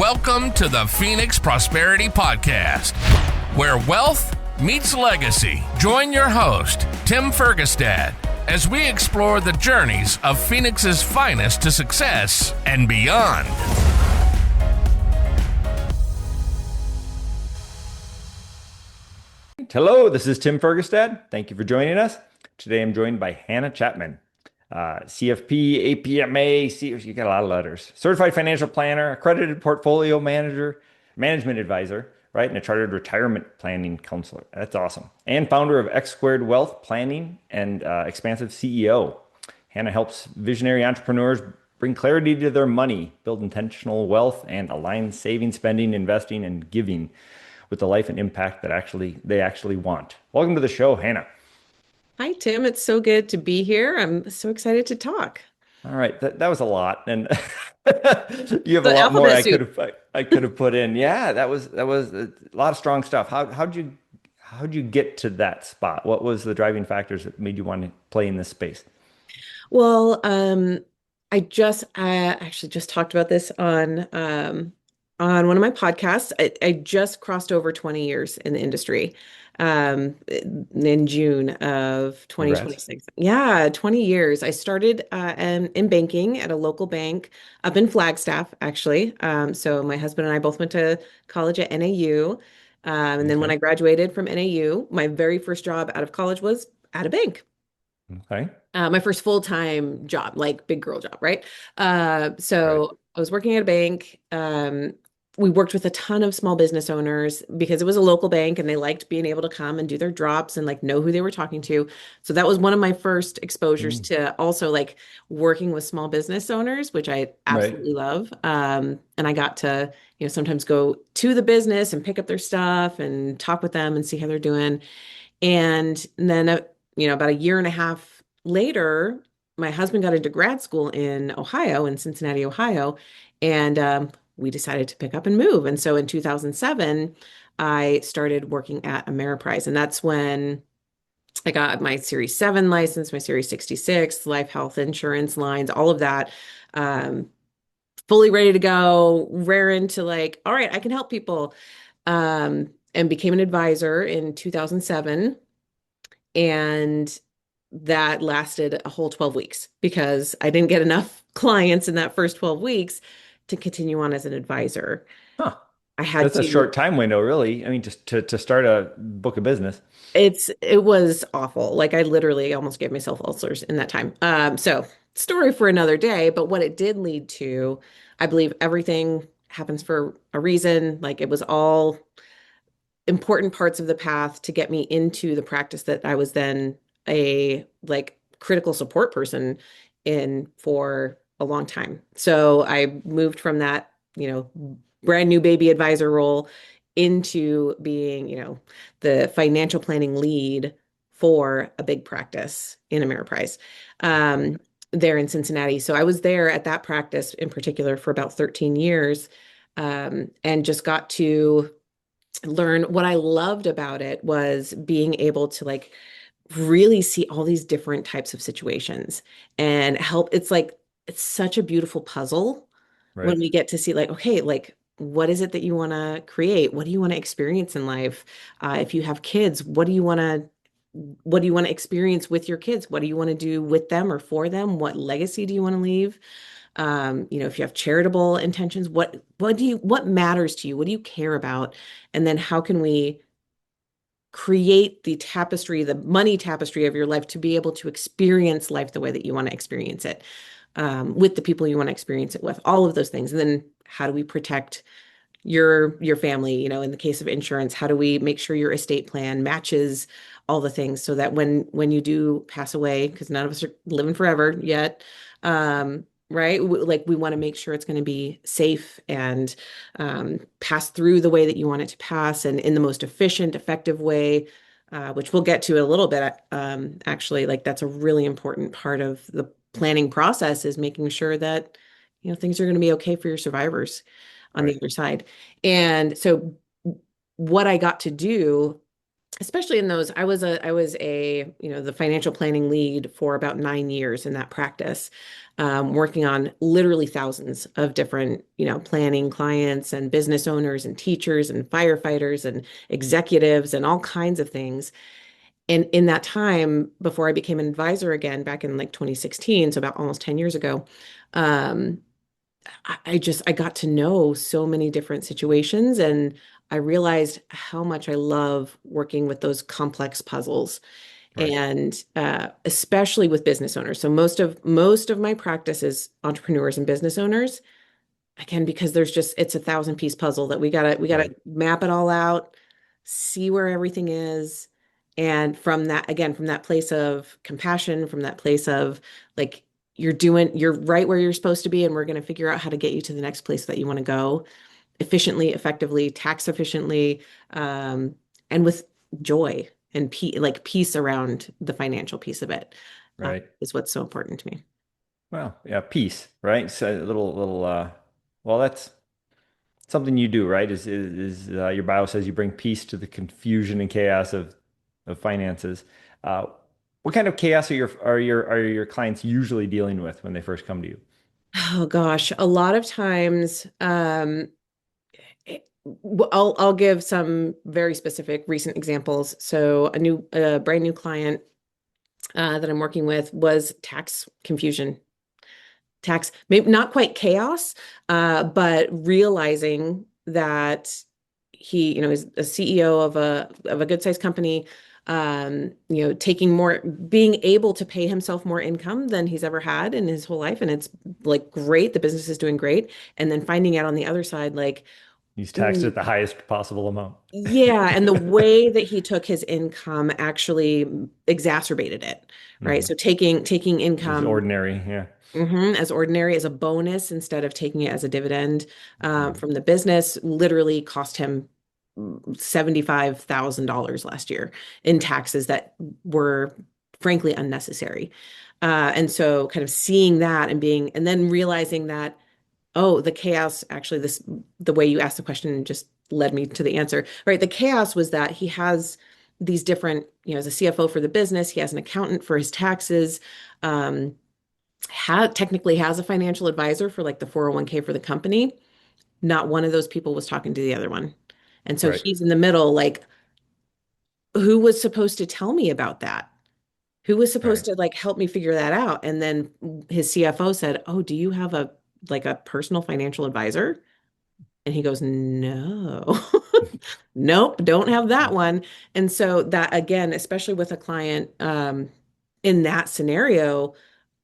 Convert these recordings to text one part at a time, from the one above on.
Welcome to the Phoenix Prosperity Podcast, where wealth meets legacy. Join your host, Tim Fergestad, as we explore the journeys of Phoenix's finest to success and beyond. Hello, this is Tim Fergestad. Thank you for joining us. Today I'm joined by Hannah Chapman, CFP, APMA, you got a lot of letters. Certified financial planner, accredited portfolio manager, management advisor, right? And a chartered retirement planning counselor. That's awesome. And founder of X Squared Wealth Planning and Expansive CEO. Hannah helps visionary entrepreneurs bring clarity to their money, build intentional wealth, and align saving, spending, investing, and giving with the life and impact that they actually want. Welcome to the show, Hannah. Hi, Tim. It's so good to be here. I'm so excited to talk. All right, that was a lot, and you have The a lot more alphabet soup. I could have put in. Yeah, that was a lot of strong stuff. How'd you get to that spot? What was the driving factors that made you want to play in this space? Well, I actually just talked about this on one of my podcasts. I just crossed over 20 years in the industry in June of Congrats. 2026. Yeah, 20 years. I started in banking at a local bank up in Flagstaff, actually. So my husband and I both went to college at NAU. And then when Okay. I graduated from NAU, my very first job out of college was at a bank. Okay. My first full-time job, like big girl job, right? Right. So I was working at a bank. We worked with a ton of small business owners because it was a local bank and they liked being able to come and do their drops and like know who they were talking to. So that was one of my first exposures Mm, to also like working with small business owners, which I right. absolutely love. And I got to, sometimes go to the business and pick up their stuff and talk with them and see how they're doing. And then, about a year and a half later, my husband got into grad school in Ohio, in Cincinnati, Ohio, and we decided to pick up and move. And so in 2007, I started working at Ameriprise, and that's when I got my Series 7 license, my Series 66, life health insurance lines, all of that. Um, Fully ready to go, raring to like, all right, I can help people. And became an advisor in 2007. And that lasted a whole 12 weeks because I didn't get enough clients in that first 12 weeks to continue on as an advisor. Huh. I had That's a to, short time window, really. I mean, just to start a book of business. it was awful. Like I literally almost gave myself ulcers in that time. So story for another day, but what it did lead to, I believe everything happens for a reason. Like it was all important parts of the path to get me into the practice that I was then a like critical support person in for a long time. So I moved from that, brand new baby advisor role into being, the financial planning lead for a big practice in Ameriprise um, there in Cincinnati. So I was there at that practice in particular for about 13 years and just got to learn. What I loved about it was being able to like really see all these different types of situations and help. It's like, it's such a beautiful puzzle when Right. we get to see like, okay, like, what is it that you want to create? What do you want to experience in life? If you have kids, what do you want to experience with your kids? What do you want to do with them or for them? What legacy do you want to leave? If you have charitable intentions, what matters to you? What do you care about? And then how can we create the tapestry, the money tapestry of your life to be able to experience life the way that you want to experience it, with the people you want to experience it with, all of those things. And then how do we protect your family? In the case of insurance, how do we make sure your estate plan matches all the things so that when you do pass away, because none of us are living forever yet, right? Like we want to make sure it's going to be safe and pass through the way that you want it to pass and in the most efficient, effective way, which we'll get to a little bit. Actually, like that's a really important part of the planning process is making sure that things are going to be okay for your survivors on the Right. other side. And so what I got to do especially in those, I was a the financial planning lead for about 9 years in that practice, working on literally thousands of different, planning clients and business owners and teachers and firefighters and executives and all kinds of things. And in that time, before I became an advisor again back in like 2016, so about almost 10 years ago, um, I got to know so many different situations, and I realized how much I love working with those complex puzzles, Right. and especially with business owners. So most of my practice is entrepreneurs and business owners. Again, because it's a thousand-piece puzzle that we gotta Right. map it all out, see where everything is. And from that place of compassion, from that place of like, you're right where you're supposed to be, and we're going to figure out how to get you to the next place that you want to go efficiently, effectively, tax efficiently, um, and with joy and peace around the financial piece of it, Right. is what's so important to me. Well, yeah, peace, right? So a little well, that's something you do, right? Is your bio says you bring peace to the confusion and chaos of finances. Uh, what kind of chaos are your clients usually dealing with when they first come to you? Oh gosh, a lot of times, I'll give some very specific recent examples. So a brand new client that I'm working with was tax confusion, tax, maybe not quite chaos, but realizing that is a CEO of a good sized company, being able to pay himself more income than he's ever had in his whole life, and it's like great, the business is doing great, and then finding out on the other side, like, He's taxed at the highest possible amount. yeah, and the way that he took his income actually exacerbated it, right? Hmm. So taking Is income, ordinary, yeah. as ordinary, as a bonus instead of taking it as a dividend, Mhm. from the business literally cost him $75,000 last year in taxes that were frankly unnecessary. And so kind of seeing that and then realizing that, oh, the chaos, actually, the way you asked the question just led me to the answer, right? The chaos was that he has these different, as a CFO for the business, he has an accountant for his taxes, um, technically has a financial advisor for like the 401(k) for the company. Not one of those people was talking to the other one. And so Right. he's in the middle, like, who was supposed to tell me about that? Who was supposed Right. to like help me figure that out? And then his CFO said, "Oh, do you have a personal financial advisor?" And he goes, "No." Nope, don't have that one. And so that again, especially with a client, in that scenario,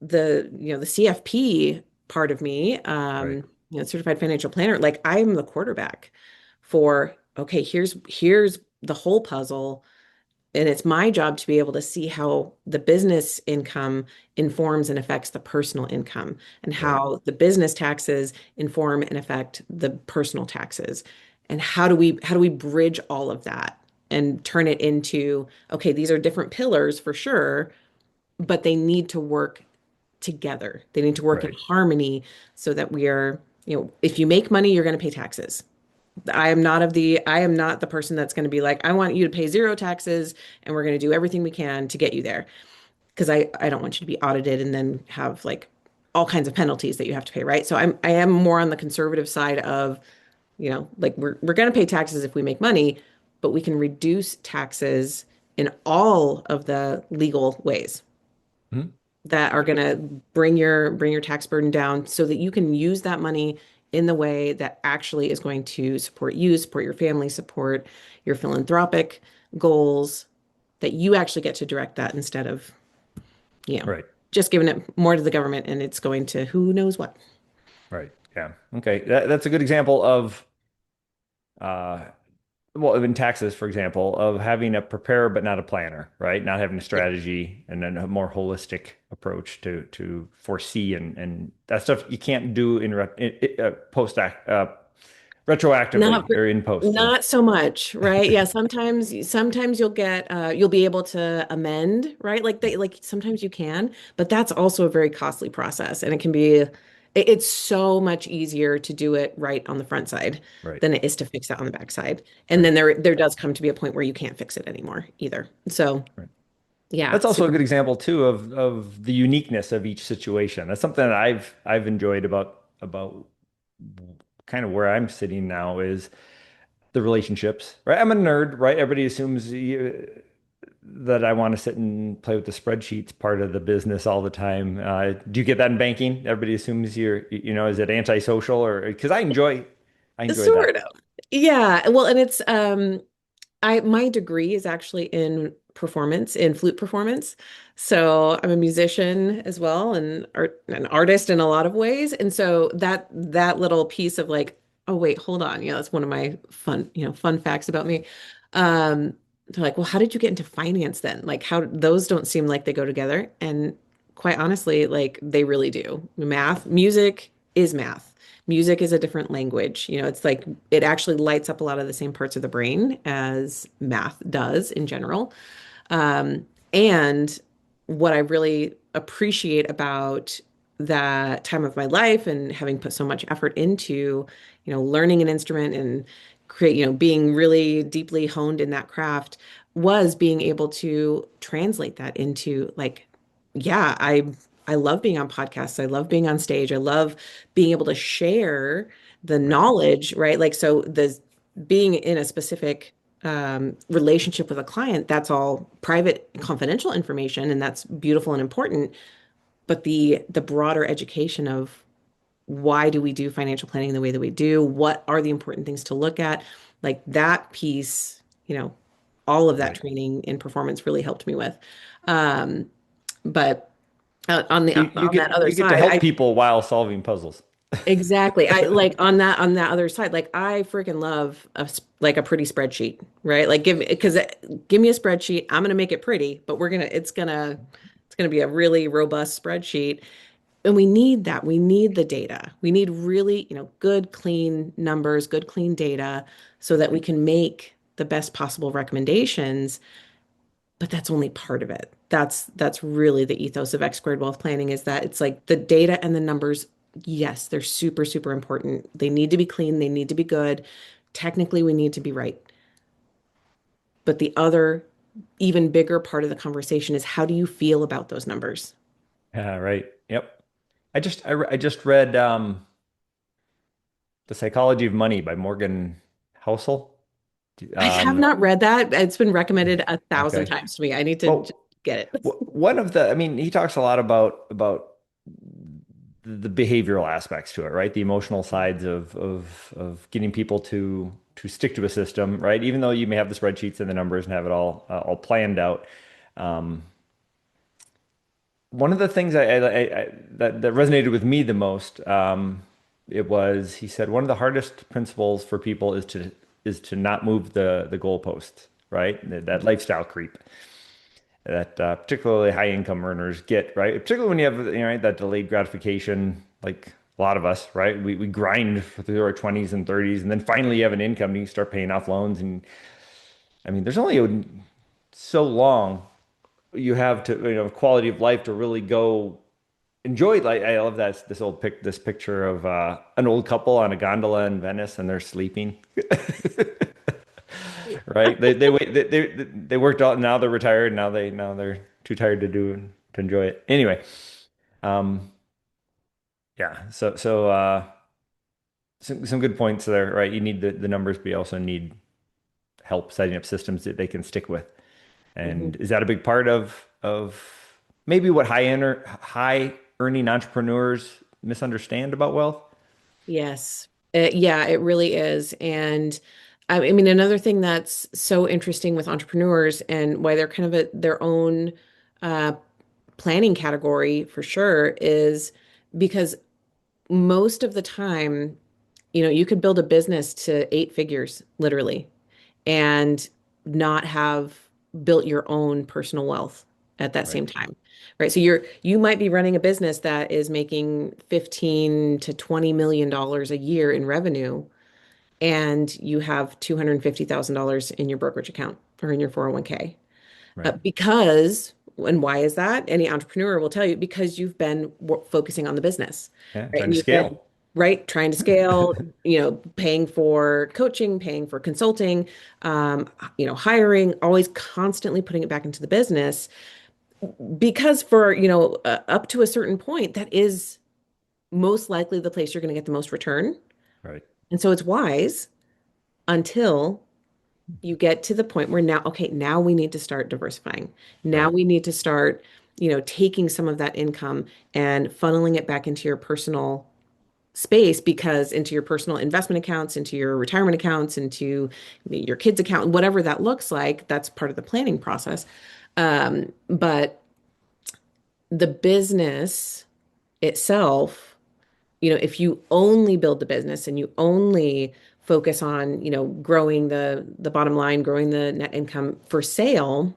the CFP part of me, Right. certified financial planner, like I'm the quarterback for, okay, here's the whole puzzle. And it's my job to be able to see how the business income informs and affects the personal income, and Right. how the business taxes inform and affect the personal taxes. And how do we bridge all of that and turn it into, okay, these are different pillars for sure, but they need to work together. They need to work in Right. harmony so that we are, if you make money, you're going to pay taxes. I am not the person that's going to be like, I want you to pay zero taxes and we're going to do everything we can to get you there. Because I don't want you to be audited and then have like all kinds of penalties that you have to pay, right? So I am more on the conservative side of, like we're going to pay taxes if we make money, but we can reduce taxes in all of the legal ways Mhm. that are going to bring your tax burden down so that you can use that money in the way that actually is going to support you, support your family, support your philanthropic goals, that you actually get to direct that instead of, you know, Right. just giving it more to the government and it's going to who knows what. Right. Yeah. Okay. That's a good example of uh well, in taxes, for example, of having a preparer but not a planner, right? Not having a Yeah. strategy and then a more holistic approach to foresee and that stuff you can't do in post act retroactively Not or in post. Yeah. not so much, right? Yeah, sometimes you'll be able to amend, right? Like sometimes you can, but that's also a very costly process and It's so much easier to do it right on the front side Right. than it is to fix it on the back side. And Right. then there does come to be a point where you can't fix it anymore either. So Right. yeah, That's also a super. good example too of the uniqueness of each situation. That's something that I've enjoyed about kind of where I'm sitting now is the relationships, right? I'm a nerd, right? Everybody assumes that I want to sit and play with the spreadsheets part of the business all the time. Do you get that in banking? Everybody assumes is it antisocial or because I enjoy Sort that. of. Yeah. Well, and it's my degree is actually in performance, in flute performance. So I'm a musician as well and an artist in a lot of ways. And so that little piece of like, oh wait, hold on. That's one of my fun facts about me. They're like, well, how did you get into finance then? Like how those don't seem like they go together. And quite honestly, like they really do. Music is math. Music is a different language. It's like it actually lights up a lot of the same parts of the brain as math does in general. And what I really appreciate about that time of my life and having put so much effort into, learning an instrument and being really deeply honed in that craft was being able to translate that into like, yeah, I love being on podcasts. I love being on stage. I love being able to share the Right. knowledge, right? Like, so the being in a specific relationship with a client, that's all private, confidential information, and that's beautiful and important. But the broader education of why do we do financial planning the way that we do? What are the important things to look at? Like that piece, all of that Right. training in performance really helped me with. But You on that get other you get to side, help people while solving puzzles. exactly. I like on that other side, like I freaking love like a pretty spreadsheet, right? Like give me a spreadsheet. I'm gonna make it pretty, but it's gonna be a really robust spreadsheet. And we need that. We need the data. We need really, good, clean numbers, good, clean data so that we can make the best possible recommendations. But that's only part of it. That's really the ethos of X squared wealth planning is that it's like the data and the numbers, yes, they're super, super important. They need to be clean, they need to be good. Technically, we need to be right. But the other, even bigger part of the conversation is how do you feel about those numbers? Yeah, right. Yep. I just read The Psychology of Money by Morgan Housel. I have Um, not read that. It's been recommended 1,000 okay. times to me. I need to just Well, get it. one of the, I mean, he talks a lot about the behavioral aspects to it, right? The emotional sides of getting people to stick to a system, right? Even though you may have the spreadsheets and the numbers and have it all planned out. Um, One of the things that resonated with me the most, it was he said one of the hardest principles for people is to not move the goalposts, right? That lifestyle creep that particularly high income earners get, right? Particularly when you have right, that delayed gratification, like a lot of us, right? We grind through our 20s and 30s, and then finally you have an income and you start paying off loans. And I mean, there's only so long you have to, quality of life to really go enjoy. Like I love that this picture of an old couple on a gondola in Venice and they're sleeping. Right? They worked out. Now they're retired. Now they're too tired to enjoy it. Anyway, um, yeah. So some good points there, right? You need the numbers, but you also need help setting up systems that they can stick with. Mhm. And is that a big part of maybe what high earning entrepreneurs misunderstand about wealth? Yes. Yeah, it really is. And I mean, another thing that's so interesting with entrepreneurs and why they're kind of their own uh, planning category for sure is because most of the time, you could build a business to 8 figures, literally, and not have built your own personal wealth at that Right, same time. Right. So you might be running a business that is making 15 to 20 million dollars a year in revenue, and you have $250,000 in your brokerage account or in your 401k. right, Because And why is that? Any entrepreneur will tell you because you've been focusing on the business, Yeah, right? trying And to you've been, scale. right, trying to scale, paying for coaching, paying for consulting, hiring, always constantly putting it back into the business because for, up to a certain point, that is most likely the place you're going to get the most return. Right. And so it's wise until you get to the point where now, okay, now we need to start diversifying. Now Right. we need to start, taking some of that income and funneling it back into your personal space because into your personal investment accounts, into your retirement accounts, into your kids' account, whatever that looks like, that's part of the planning process. But the business itself, if you only build the business and you only focus on, growing the bottom line, growing the net income for sale,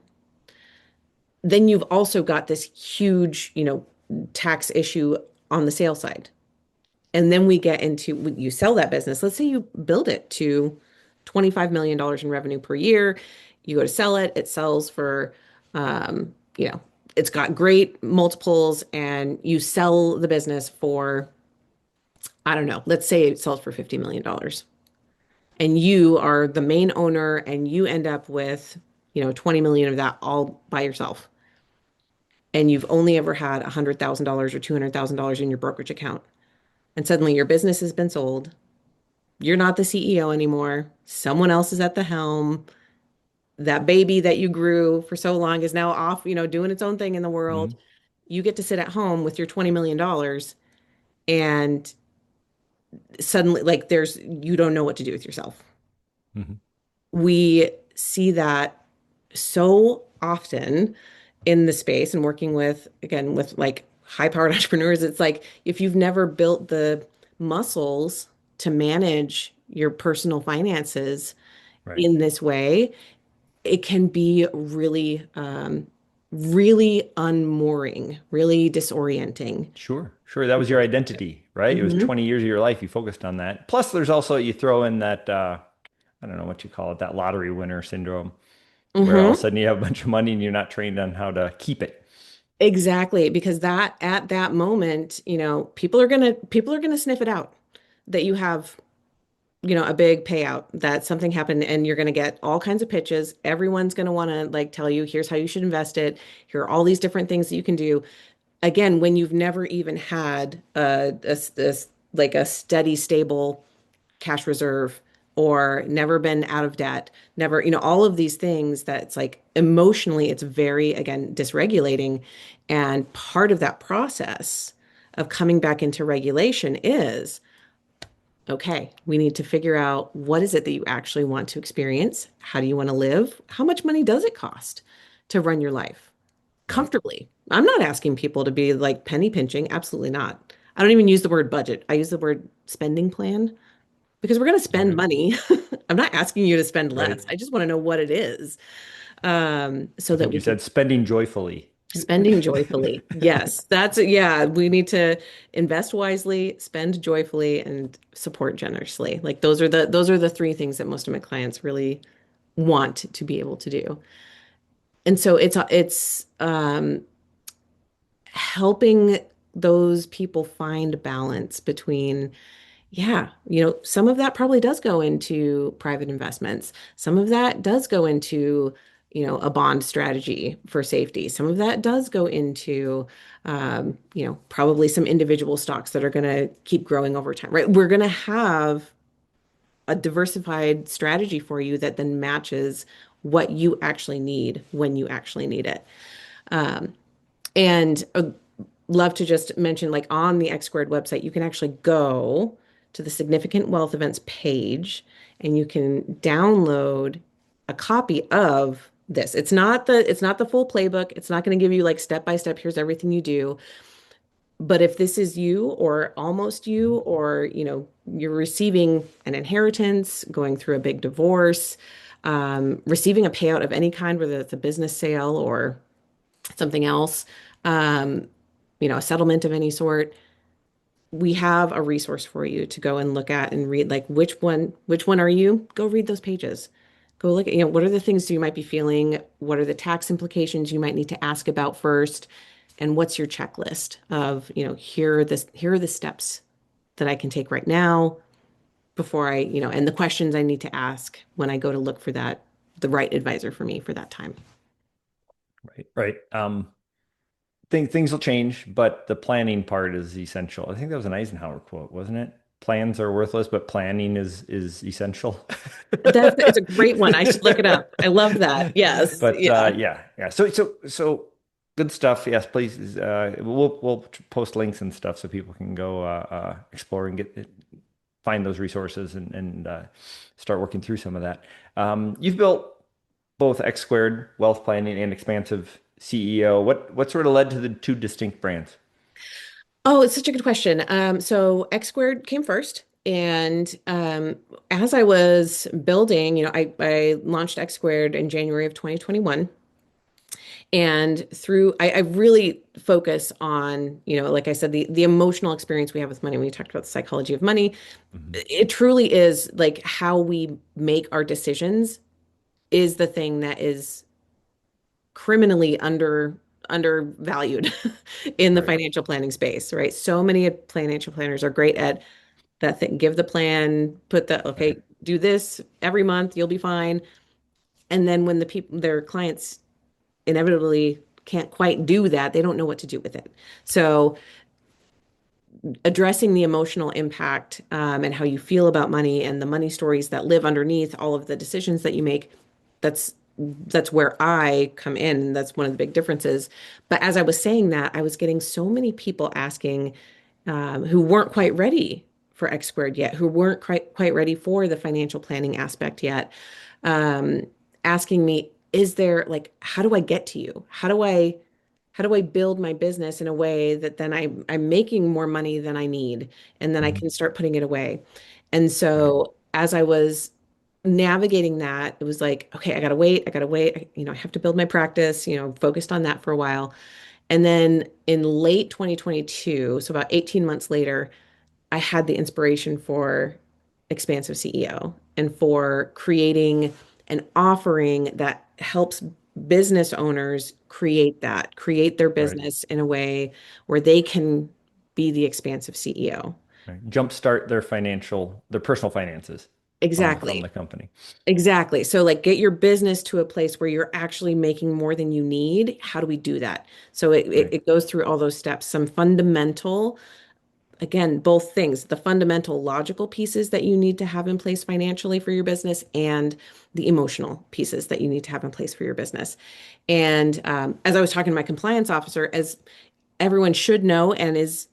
then you've also got this huge, tax issue on the sale side. And then we get into when you sell that business. Let's say you build it to $25 million in revenue per year. You go to sell it, it sells for, it's got great multiples, and you sell the business for, I don't know, let's say it sells for $50 million. And you are the main owner and you end up with, 20 million of that all by yourself. And you've only ever had $100,000 or $200,000 in your brokerage account. And suddenly your business has been sold. You're not the CEO anymore. Someone else is at the helm. That baby that you grew for so long is now off, doing its own thing in the world. Mhm. You get to sit at home with your $20 million and suddenly like you don't know what to do with yourself. Mhm. We see that so often in the space and working with, again, with like high-powered entrepreneurs. It's like if you've never built the muscles to manage your personal finances Right. in this way, it can be really, really unmooring, really disorienting. Sure. Sure. That was your identity, right? It was Mhm. 20 years of your life. You focused on that. Plus, there's also, you throw in that, I don't know what you call it, that lottery winner syndrome, where all of a Mhm. sudden you have a bunch of money and you're not trained on how to keep it. Exactly, because that at that moment, people are gonna sniff it out that you have, a big payout, that something happened, and you're gonna get all kinds of pitches. Everyone's gonna want to like tell you, here's how you should invest it. Here are all these different things that you can do. Again, when you've never even had like a steady, stable cash reserve or never been out of debt, never, all of these things that it's like emotionally, it's very, again, dysregulating. And part of that process of coming back into regulation is, okay, we need to figure out what is it that you actually want to experience? How do you want to live? How much money does it cost to run your life Right. comfortably? I'm not asking people to be like penny pinching. Absolutely not. I don't even use the word budget. I use the word spending plan because we're going to spend Okay. money. I'm not asking you to spend Right. less. I just want to know what it is, so I that think you we can said spending joyfully. spending joyfully. Yes, yeah. We need to invest wisely, spend joyfully, and support generously. Like those are the three things that most of my clients really want to be able to do. And so it's helping those people find balance between, yeah, some of that probably does go into private investments. Some of that does go into, a bond strategy for safety. Some of that does go into, probably some individual stocks that are going to keep growing over time, right? We're going to have a diversified strategy for you that then matches what you actually need when you actually need it. And love to just mention, like on the X Squared website, you can actually go to the significant wealth events page and you can download a copy of this. It's not the full playbook. It's not going to give you like step by step, here's everything you do. But if this is you or almost you, or you're receiving an inheritance, going through a big divorce, receiving a payout of any kind, whether it's a business sale or something else, um, a settlement of any sort, we have a resource for you to go and look at and read, like which one are you? Go read those pages. go look at, what are the things you might be feeling? What are the tax implications you might need to ask about first? And what's your checklist of, here are the steps that I can take right now before and the questions I need to ask when I go to look for the right advisor for me for that time. Right, right. Things will change, but the planning part is essential. I think that was an Eisenhower quote, wasn't it? Plans are worthless, but planning is essential. It's a great one. I should look it up. I love that. Yes. But Yeah. yeah. So good stuff. Yes, please. We'll post links and stuff so people can go explore and find those resources and start working through some of that. You've built both X Squared Wealth Planning and Expansive CEO. What sort of led to the two distinct brands? Oh, it's such a good question. So X squared came first. And as I was building, I launched X squared in January of 2021. And I really focus on, like I said, the emotional experience we have with money. We talked about the psychology of money. Mhm. It truly is like how we make our decisions is the thing that is criminally undervalued in the Right. financial planning space, right? So many financial planners are great at that thing. Give the plan, Right. okay, do this every month, you'll be fine. And then when their clients inevitably can't quite do that, they don't know what to do with it. So addressing the emotional impact and how you feel about money and the money stories that live underneath all of the decisions that you make, that's where I come in. And that's one of the big differences. But as I was saying that, I was getting so many people asking who weren't quite ready for X squared yet, who weren't quite ready for the financial planning aspect yet, um, asking me, is there like, how do I get to you? How do I build my business in a way that then I'm making more money than I need, and then I Mhm. can start putting it away. And Right. so as I was navigating that, it was like, okay, I gotta wait, I gotta wait. I have to build my practice, focused on that for a while. And then in late 2022, so about 18 months later, I had the inspiration for Expansive CEO and for creating an offering that helps business owners create their Right. business in a way where they can be the expansive CEO. Right. Jumpstart their personal finances from Exactly. the company. Exactly. So like get your business to a place where you're actually making more than you need. How do we do that? So Right. it goes through all those steps, some fundamental, again, both things, the fundamental logical pieces that you need to have in place financially for your business and the emotional pieces that you need to have in place for your business. And as I was talking to my compliance officer, as everyone should know and is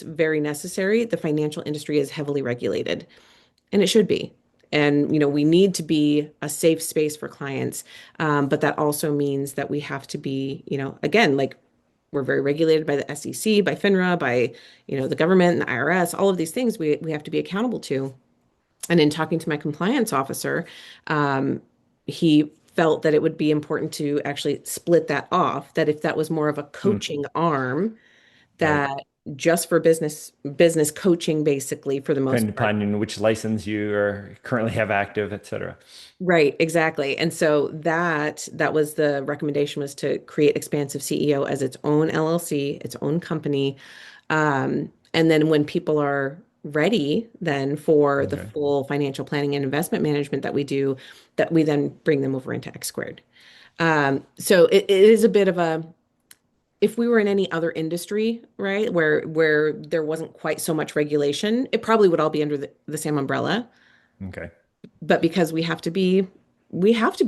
very necessary, the financial industry is heavily regulated, and it should be. And we need to be a safe space for clients, but that also means that we have to be, again, like we're very regulated by the SEC, by FINRA, by the government and the IRS. All of these things we have to be accountable to. And in talking to my compliance officer, he felt that it would be important to actually split that off. That if that was more of a Hmm. coaching arm, Right. that just for business coaching, basically for the most Depending part. upon which license you are currently have active, et cetera. Right, exactly. And so that was the recommendation, was to create Expansive CEO as its own LLC, its own company. And then when people are ready then for the Okay. full financial planning and investment management that we do, that we then bring them over into X squared. So it is a bit of a, if we were in any other industry, right, where there wasn't quite so much regulation, it probably would all be under the same umbrella. Okay. But because we have to be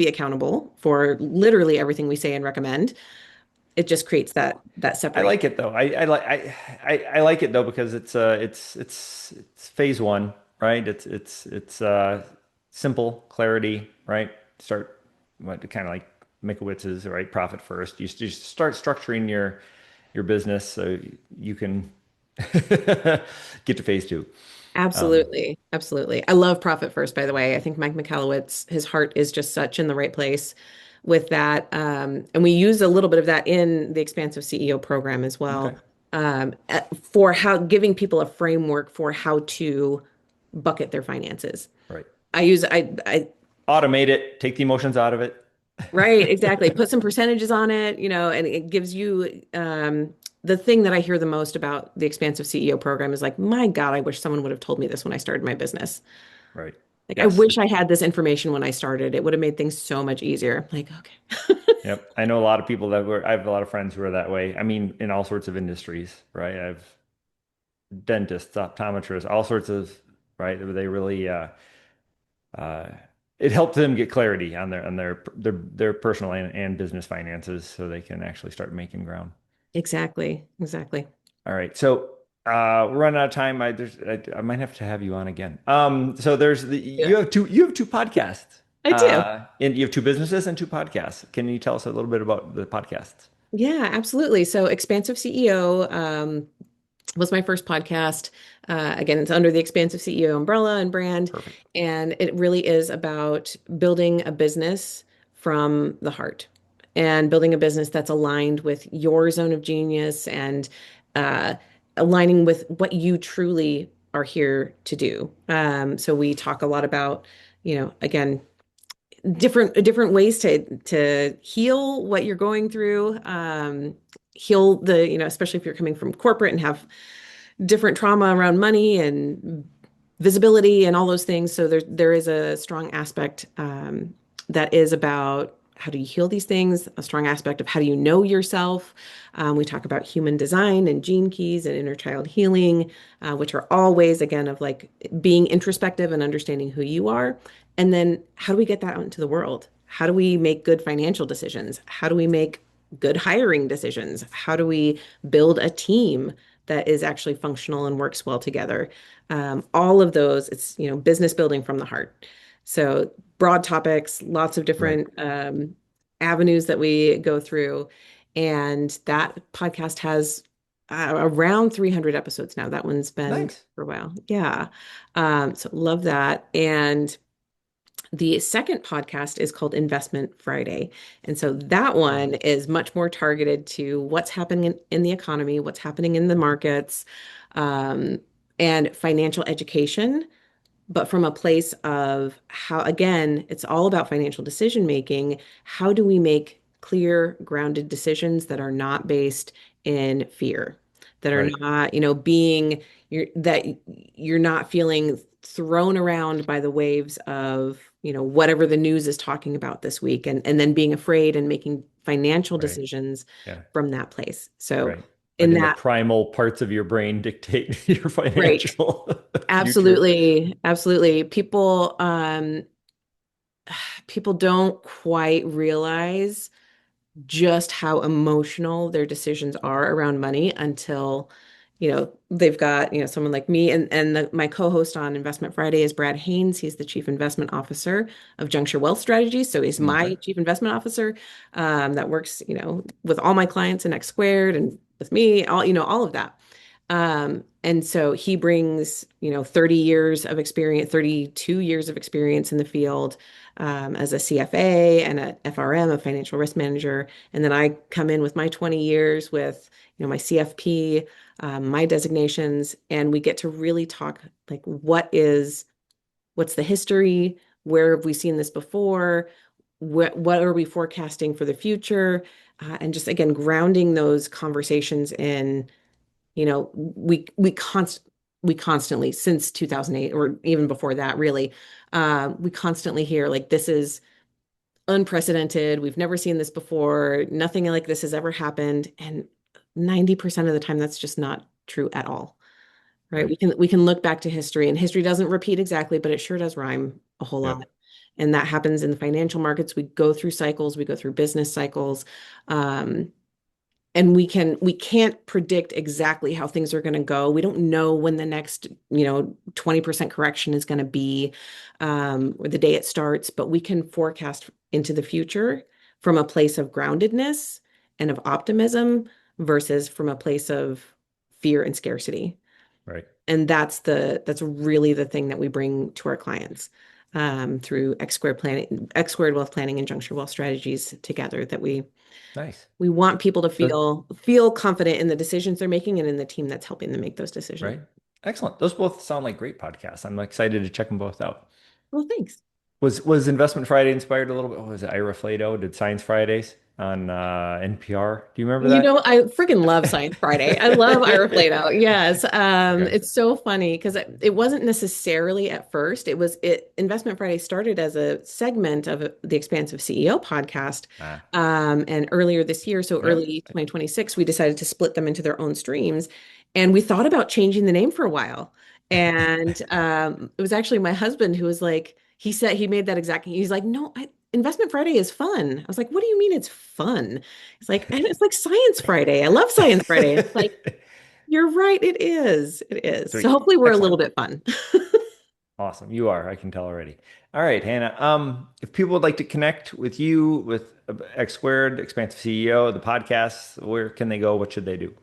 accountable for literally everything we say and recommend, it just creates that I separation. like it though. I like it though because it's phase one, right? It's simple clarity, right? Start what kind of like Mikowitz's, right? Profit first. You just start structuring your business so you can get to phase two. Um, Absolutely. Absolutely. I love Profit First, by the way. I think Mike McAllowitz, his heart is just such in the right place with that. And we use a little bit of that in the Expansive CEO program as okay. well, for how giving people a framework for how to bucket their finances. Right. I use I automate it, take the emotions out of it. Right, exactly. Put some percentages on it, and it gives you the thing that I hear the most about the Expansive CEO program is like, my God, I wish someone would have told me this when I started my business. Right. Like, I Yes. wish I had this information when I started. It would have made things so much easier. Like, okay. Yep. I know a lot of people I have a lot of friends who are that way. I mean, in all sorts of industries, right? I have dentists, optometrists, all sorts of, right? They really, uh, it helped them get clarity on their personal and business finances so they can actually start making ground. Exactly, exactly. All right. So, we're running out of time. I might have to have you on again. So there's Yeah, you have two podcasts. I do. And you have two businesses and two podcasts. Can you tell us a little bit about the podcasts? Yeah, absolutely. So, Expansive CEO was my first podcast. Again, it's under the Expansive CEO umbrella and brand, Perfect. and it really is about building a business from the heart and building a business that's aligned with your zone of genius and uh, aligning with what you truly are here to do. So we talk a lot about, again, different ways to heal what you're going through, heal the, especially if you're coming from corporate and have different trauma around money and visibility and all those things. So there is a strong aspect that is about how do you heal these things, a strong aspect of how do you know yourself. We talk about human design and gene keys and inner child healing, which are all ways, again, of like being introspective and understanding who you are. And then how do we get that out into the world? How do we make good financial decisions? How do we make good hiring decisions? How do we build a team that is actually functional and works well together? All of those, it's, business building from the heart. So broad topics, lots of Right. different avenues that we go through. And that podcast has around 300 episodes now. That one's been Nice. for a while. Yeah. So love that. And the second podcast is called Investment Friday. And so that one is much more targeted to what's happening in the economy, what's happening in the markets, um, and financial education, but from a place of how, again, it's all about financial decision making. How do we make clear, grounded decisions that are not based in fear, that are Right. not, that you're not feeling thrown around by the waves of, whatever the news is talking about this week, and then being afraid and making financial Right. decisions Yeah. from that place. So Right. in Letting the that, primal parts of your brain dictate your right. financial future. Absolutely. Absolutely. People don't quite realize just how emotional their decisions are around money until, they've got, someone like me and my co-host on Investment Friday is Brad Haynes. He's the Chief Investment Officer of Juncture Wealth Strategies. So he's Okay. my Chief Investment Officer that works, with all my clients in X Squared and with me, all of that. And so he brings, 30 years of experience, 32 years of experience in the field, as a CFA and a FRM, a financial risk manager. And then I come in with my 20 years with, my CFP, my designations, and we get to really talk like what's the history? Where have we seen this before? What are we forecasting for the future? And just again, grounding those conversations in, we constantly, since 2008 or even before that, really, we constantly hear like this is unprecedented. We've never seen this before. Nothing like this has ever happened. And 90% of the time, that's just not true at all. Right? Right. We can look back to history, and history doesn't repeat exactly, but it sure does rhyme a whole lot. Yep. And that happens in the financial markets. We go through cycles, we go through business cycles. And we can't predict exactly how things are going to go. We don't know when the next 20% correction is going to be, or the day it starts, but we can forecast into the future from a place of groundedness and of optimism versus from a place of fear and scarcity. Right. And that's really the thing that we bring to our clients, through X squared wealth planning and juncture wealth strategies together, that Nice. we want people to Those, feel confident in the decisions they're making and in the team that's helping them make those decisions. right. Excellent. Those both sound like great podcasts. I'm excited to check them both out. Well, thanks. Was Investment Friday inspired a little bit? What was it? Ira Flatow did Science Fridays on NPR. Do you remember You know, that? I freaking love Science Friday. I love Ira Flatow. Yes. Okay. It's so funny because it wasn't necessarily at first. Investment Friday started as a segment of the Expansive CEO podcast. Ah, And earlier this year, so yep. early 2026, we decided to split them into their own streams. And we thought about changing the name for a while. And it was actually my husband who was like, he said he made that exact, he's like, no, Investment Friday is fun. I was like, what do you mean it's fun? It's like, and it's like Science Friday. I love Science Friday. It's like, you're right, it is. It is. So Sweet. hopefully we're a Excellent. little bit fun. Awesome. You are. I can tell already. All right, Hannah. If people would like to connect with you, with X Squared, Expansive CEO, the podcast, where can they go? What should they do?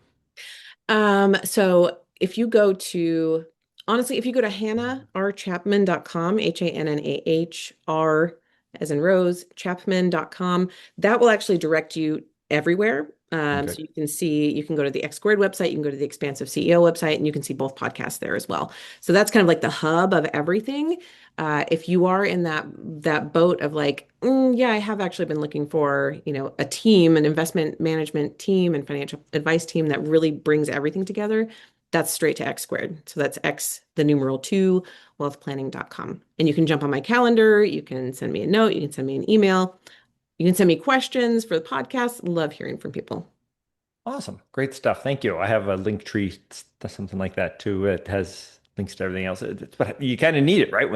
So if you go to, honestly, if you go to hannahchapman.com, HANNAHR as in Rose, Chapman.com, that will actually direct you everywhere. Okay. So you can go to the X Squared website, you can go to the Expansive CEO website, and you can see both podcasts there as well. So that's kind of like the hub of everything. If you are in that boat of like, yeah, I have actually been looking for, a team, an investment management team and financial advice team that really brings everything together, that's straight to X Squared. So that's X, the numeral 2, wealthplanning.com. And you can jump on my calendar, you can send me a note, you can send me an email. You can send me questions for the podcast. Love hearing from people. Awesome. Great stuff. Thank you. I have a link tree, something like that too. It has links to everything else. But you kind of need it, right?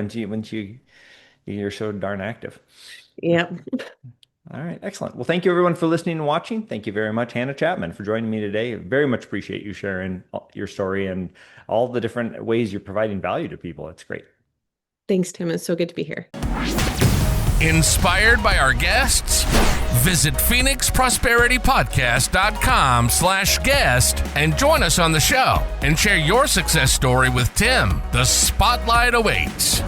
You're so darn active. Yep. All right. Excellent. Well, thank you everyone for listening and watching. Thank you very much, Hannah Chapman, for joining me today. Very much appreciate you sharing your story and all the different ways you're providing value to people. It's great. Thanks, Tim. It's so good to be here. Inspired by our guests? Visit phoenixprosperitypodcast.com/guest and join us on the show and share your success story with Tim. The spotlight awaits.